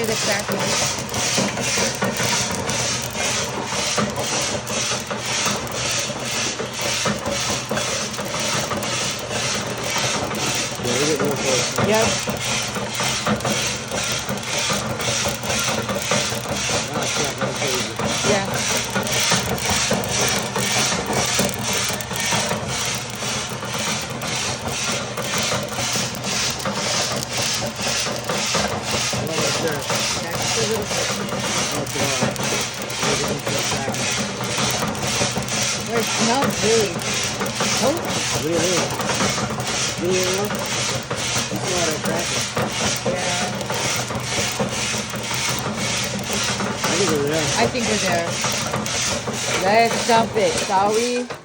hear the cracking. Yeah, we get real close. Yep. Ah, crap, that was crazy. Yeah. Well, That's a little bit. that's it all. We're getting to the back. Well, it smells really potent. Really? Really enough? That's a lot of cracking. Yeah. I think we're there. I think we're there. Let's dump it, shall we?